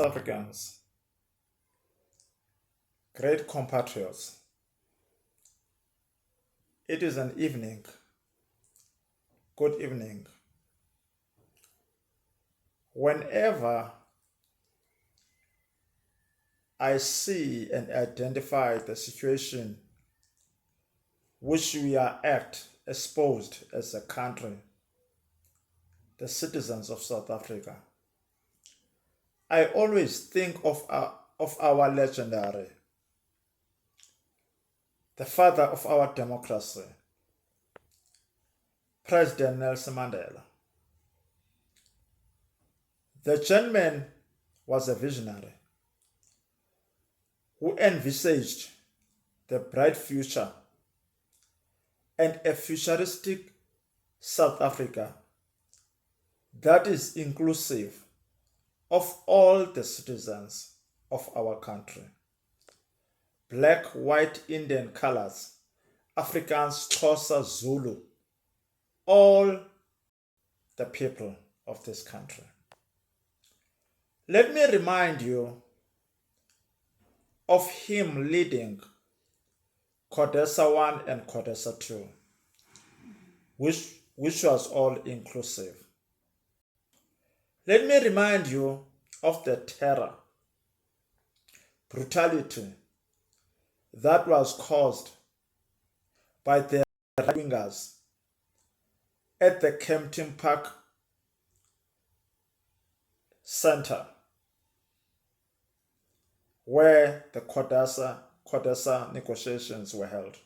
Africans, great compatriots, it is an evening, good evening. Whenever I see and identify the situation which we are exposed as a country, the citizens of South Africa, I always think of our legendary, the father of our democracy, President Nelson Mandela. The gentleman was a visionary who envisaged the bright future and a futuristic South Africa that is inclusive of all the citizens of our country. Black, white, Indian colors, Africans, Xhosa, Zulu, all the people of this country. Let me remind you of him leading CODESA 1 and CODESA 2, which was all inclusive. Let me remind you of the terror, brutality that was caused by the right-wingers at the Kempton Park Center, where the CODESA negotiations were held.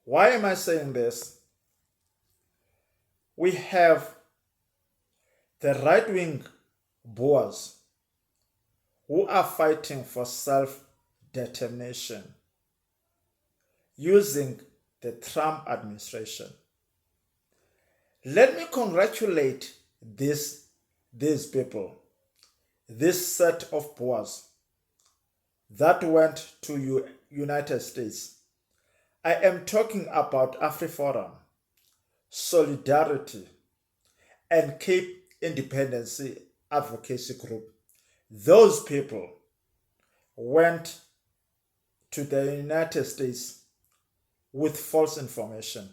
Why am I saying this? We have the right-wing Boers who are fighting for self-determination using the Trump administration. Let me congratulate these people, this set of Boers that went to United States. I am talking about AfriForum, Solidarity, and Cape Independence Advocacy Group. Those people went to the United States with false information.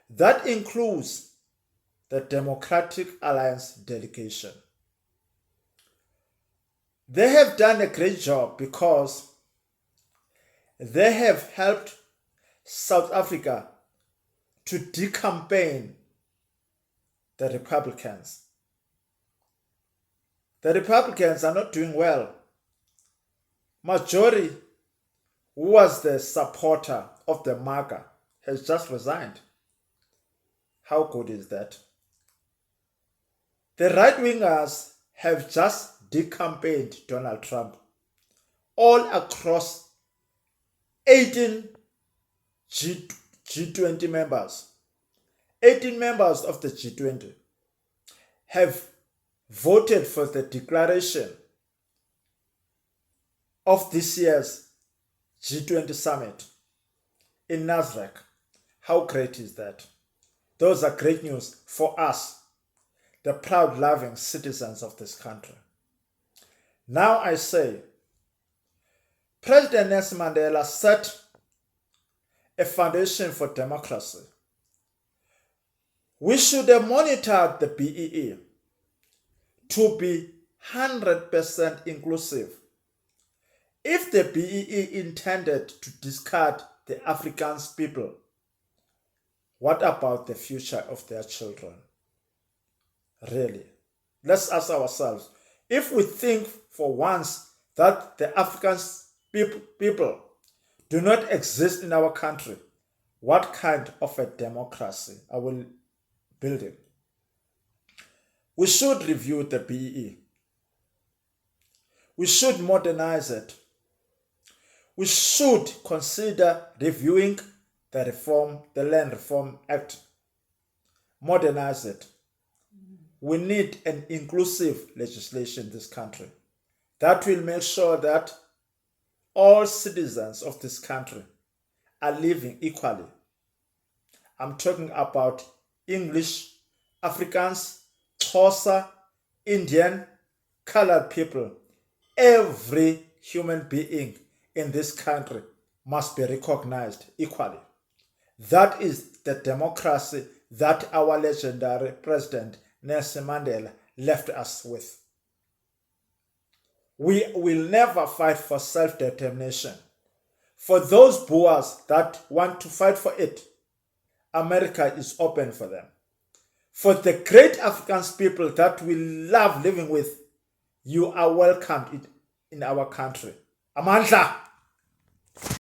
That includes the Democratic Alliance delegation. They have done a great job because they have helped South Africa to decampaign the Republicans. The Republicans are not doing well. Majority, who was the supporter of the MAGA, has just resigned. How good is that? The right-wingers have just decampaigned Donald Trump all across 18 G20 members. 18 members of the G20 have voted for the declaration of this year's G20 summit in Nasrec. How great is that? Those are great news for us, the proud, loving citizens of this country. Now I say, President Nelson Mandela set a foundation for democracy. We should have monitored the BEE to be 100% inclusive. If the BEE intended to discard the African people, what about the future of their children? Really, let's ask ourselves, if we think for once that the African people do not exist in our country, what kind of a democracy are we building? We should review the BEE. We should modernize it. We should consider reviewing the Land Reform Act. Modernize it. We need an inclusive legislation in this country that will make sure that all citizens of this country are living equally. I'm talking about English, Africans, Xhosa, Indian, colored people, every human being in this country must be recognized equally. That is the democracy that our legendary president Nelson Mandela left us with. We will never fight for self-determination. For those Boers that want to fight for it, America is open for them. For the great African people that we love living with, you are welcomed in our country. Amandla!